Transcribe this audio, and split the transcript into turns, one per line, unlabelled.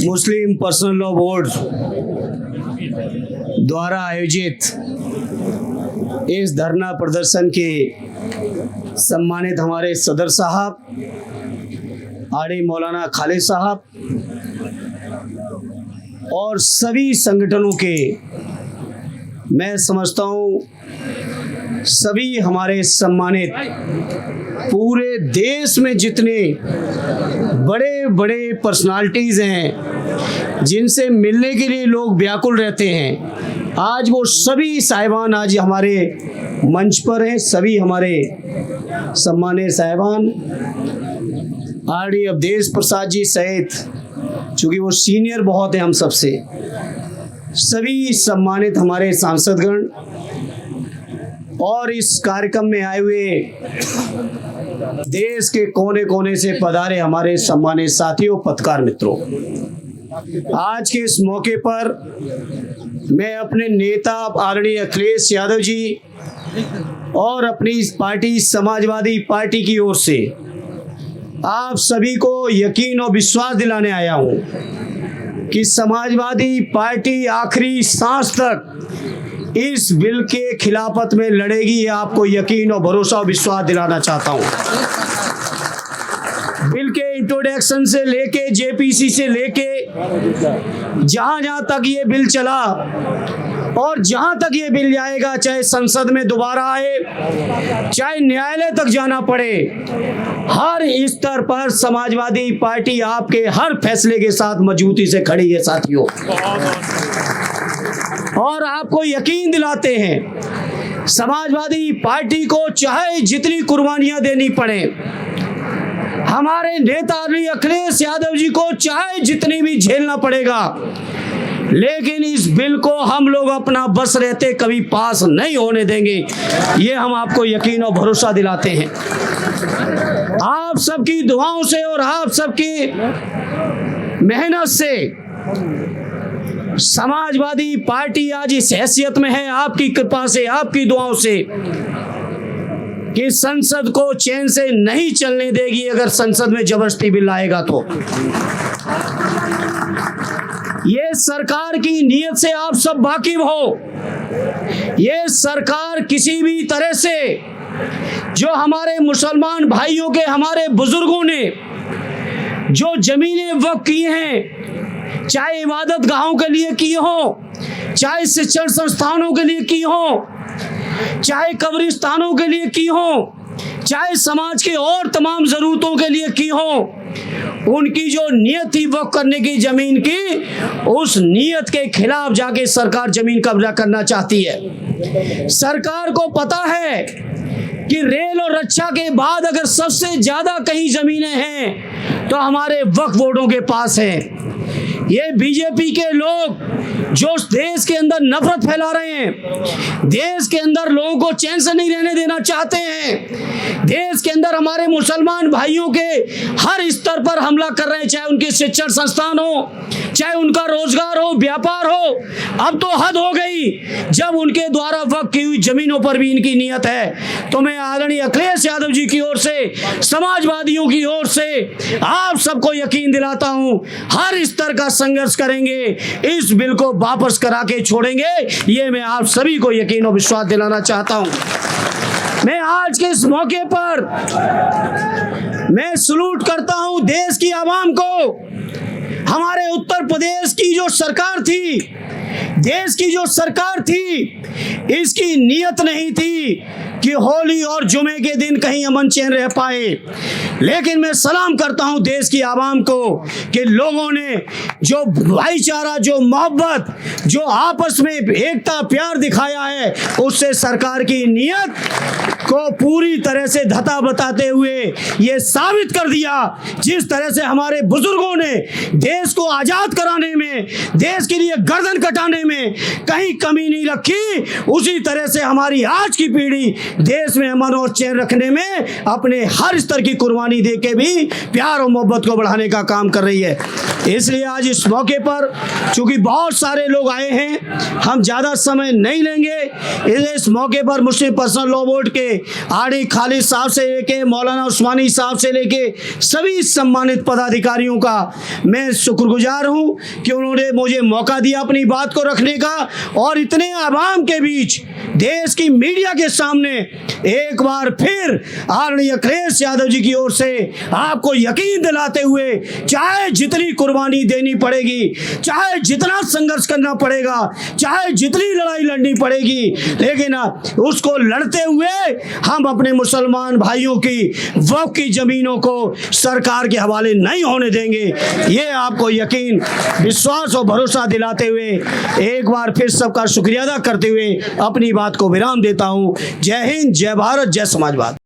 मुस्लिम personal law board द्वारा आयोजित इस धरना प्रदर्शन के सम्मानित हमारे सदर साहब आड़ी मौलाना खालिद साहब और सभी संगठनों के, मैं समझता हूँ सभी हमारे सम्मानित पूरे देश में जितने बड़े बड़े पर्सनालिटीज़ हैं जिनसे मिलने के लिए लोग व्याकुल रहते हैं, आज वो सभी साहिबान आज हमारे मंच पर हैं। सभी हमारे सम्मानित साहिबान आरडी अवधेश प्रसाद जी सहित, चूँकि वो सीनियर बहुत हैं हम सबसे, सभी सम्मानित हमारे सांसदगण और इस कार्यक्रम में आए हुए देश के कोने कोने से पधारे हमारे सम्मानित साथियों, पत्रकार मित्रों, आज के इस मौके पर मैं अपने नेता आदरणीय अखिलेश यादव जी और अपनी पार्टी समाजवादी पार्टी की ओर से आप सभी को यकीन और विश्वास दिलाने आया हूं कि समाजवादी पार्टी आखिरी सांस तक इस बिल के खिलाफत में लड़ेगी। ये आपको यकीन और भरोसा और विश्वास दिलाना चाहता हूं। बिल के इंट्रोडक्शन से लेके जेपीसी से लेके जहां तक ये बिल चला और जहां तक ये बिल जाएगा, चाहे संसद में दोबारा आए, चाहे न्यायालय तक जाना पड़े, हर स्तर पर समाजवादी पार्टी आपके हर फैसले के साथ मजबूती से खड़ी है साथियों। और आपको यकीन दिलाते हैं समाजवादी पार्टी को चाहे जितनी कुर्बानियां देनी पड़े, हमारे नेता अखिलेश यादव जी को चाहे जितनी भी झेलना पड़ेगा, लेकिन इस बिल को हम लोग अपना बस रहते कभी पास नहीं होने देंगे। ये हम आपको यकीन और भरोसा दिलाते हैं। आप सबकी दुआओं से और आप सबकी मेहनत से समाजवादी पार्टी आज इस हैसियत में है, आपकी कृपा से, आपकी दुआओं से, कि संसद को चैन से नहीं चलने देगी। अगर संसद में जबरदस्ती बिल आएगा तो ये सरकार की नीयत से आप सब वाकिफ हो। ये सरकार किसी भी तरह से जो हमारे मुसलमान भाइयों के, हमारे बुजुर्गों ने जो जमीनें वक्फ की हैं, चाहे इबादत गाहों के लिए की हो, चाहे शिक्षण संस्थानों के लिए की हो, चाहे कब्रिस्तानों के लिए की हो, चाहे समाज के और तमाम जरूरतों के लिए की हो, उनकी जो नियत थी वक्फ करने की जमीन की, उस नियत के खिलाफ जाके सरकार जमीन कब्जा करना चाहती है। सरकार को पता है कि रेल और रक्षा के बाद अगर सबसे ज्यादा कहीं जमीनें हैं तो हमारे वक्फ बोर्डों के पास हैं। ये बीजेपी के लोग जो देश के अंदर नफरत फैला रहे हैं, देश के अंदर लोगों को चैन से नहीं रहने देना चाहते हैं, देश के अंदर हमारे मुसलमान भाइयों के हर स्तर पर हमला कर रहे हैं, चाहे उनके शिक्षण संस्थान हो, चाहे उनका रोजगार हो, व्यापार हो। अब तो हद हो गई, जब उनके द्वारा वक्फ की हुई जमीनों पर भी इनकी नियत है। तो मैं आदरणीय अखिलेश यादव जी की ओर से, समाजवादियों की ओर से आप सबको यकीन दिलाता हूं, हर स्तर का संघर्ष करेंगे, इस बिल को वापस करा के छोड़ेंगे। ये मैं आप सभी को यकीन और विश्वास दिलाना चाहता हूं। मैं आज के इस मौके पर मैं सलूट करता हूं देश की आवाम को। हमारे उत्तर प्रदेश की जो सरकार थी, देश की जो सरकार थी, इसकी नियत नहीं थी कि होली और जुमे के दिन कहीं अमन चैन रह पाए। लेकिन मैं सलाम करता हूं देश की आवाम को कि लोगों ने जो भाईचारा, जो मोहब्बत, जो आपस में एकता प्यार दिखाया है, उससे सरकार की नियत को पूरी तरह से धता बताते हुए ये साबित कर दिया, जिस तरह से हमारे बुजुर्गों ने देश को आजाद कराने में, देश के लिए गर्दन कटाने में कहीं कमी नहीं रखी, उसी तरह से हमारी आज की पीढ़ी देश में अमन और चैन रखने में अपने हर स्तर की कुर्बानी देके भी प्यार और मोहब्बत को बढ़ाने का काम कर रही है। इसलिए आज इस मौके पर चूंकि बहुत सारे लोग आए हैं, हम ज़्यादा समय नहीं लेंगे। इस मौके पर मुस्लिम पर्सनल लॉ बोर्ड के आड़ी खालिद साहब से लेके मौलाना उस्मानी साहब से लेके सभी सम्मानित पदाधिकारियों का मैं शुक्रगुजार हूं कि उन्होंने मुझे मौका दिया अपनी बात को रखने का, और इतने आवाम के बीच देश की मीडिया के सामने एक बार फिर आदरणीय अखिलेश यादव जी की ओर से आपको यकीन दिलाते हुए, चाहे जितनी कुर्बानी देनी पड़ेगी, चाहे जितना संघर्ष करना पड़ेगा, चाहे जितनी लड़ाई लड़नी पड़ेगी, लेकिन उसको लड़ते हुए हम अपने मुसलमान भाइयों की वक्फ की जमीनों को सरकार के हवाले नहीं होने देंगे। ये आपको यकीन, विश्वास और भरोसा दिलाते हुए एक बार फिर सबका शुक्रिया अदा करते हुए अपनी बात को विराम देता हूं। जय हिंद, जय भारत, जय समाजवाद।